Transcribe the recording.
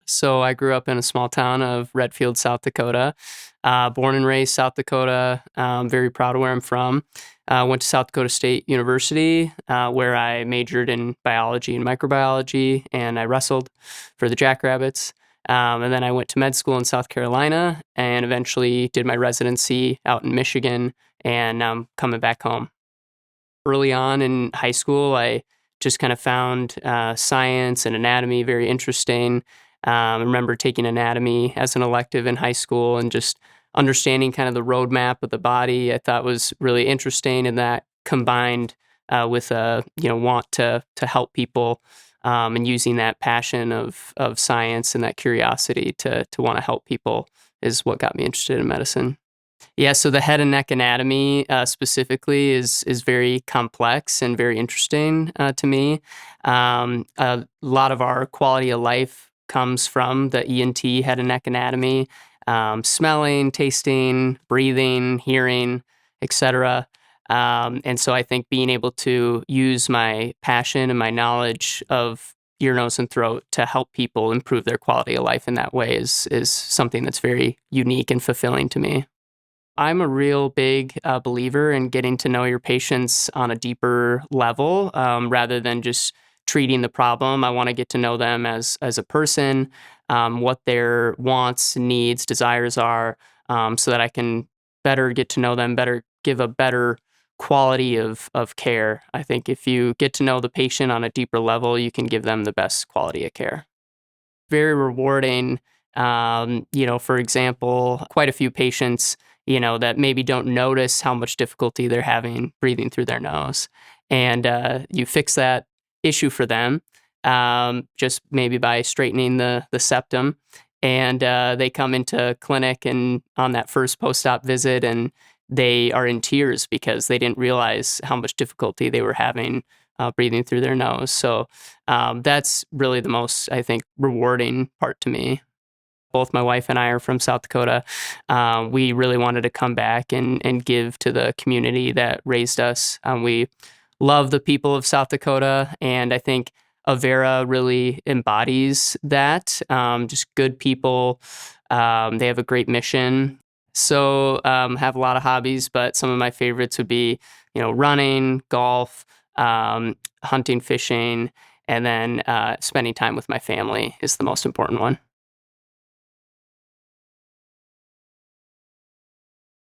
So I grew up in a small town of Redfield, South Dakota. Born and raised South Dakota. Very proud of where I'm from. Went to South Dakota State University, where I majored in biology and microbiology, and I wrestled for the Jackrabbits. And then I went to med school in South Carolina, and eventually did my residency out in Michigan, and now I'm coming back home. Early on in high school, I just kind of found science and anatomy very interesting. I remember taking anatomy as an elective in high school and just understanding kind of the roadmap of the body. I thought was really interesting, and that combined with a want to help people, and using that passion of science and that curiosity to want to help people is what got me interested in medicine. Yeah, so the head and neck anatomy specifically is very complex and very interesting to me. A lot of our quality of life comes from the ENT head and neck anatomy, smelling, tasting, breathing, hearing, etc. And so I think being able to use my passion and my knowledge of ear, nose, and throat to help people improve their quality of life in that way is something that's very unique and fulfilling to me. I'm a real big believer in getting to know your patients on a deeper level, rather than just treating the problem. I want to get to know them as a person, what their wants, needs, desires are, so that I can better get to know them, better give a better quality of care. I think if you get to know the patient on a deeper level, you can give them the best quality of care. Very rewarding. For example, quite a few patients, that maybe don't notice how much difficulty they're having breathing through their nose. And you fix that issue for them, just maybe by straightening the septum. And they come into clinic and on that first post-op visit, and they are in tears because they didn't realize how much difficulty they were having breathing through their nose. So that's really the most, I think, rewarding part to me. Both my wife and I are from South Dakota. We really wanted to come back and give to the community that raised us. We love the people of South Dakota, and I think Avera really embodies that. Just good people. They have a great mission. So have a lot of hobbies, but some of my favorites would be, running, golf, hunting, fishing, and then spending time with my family is the most important one.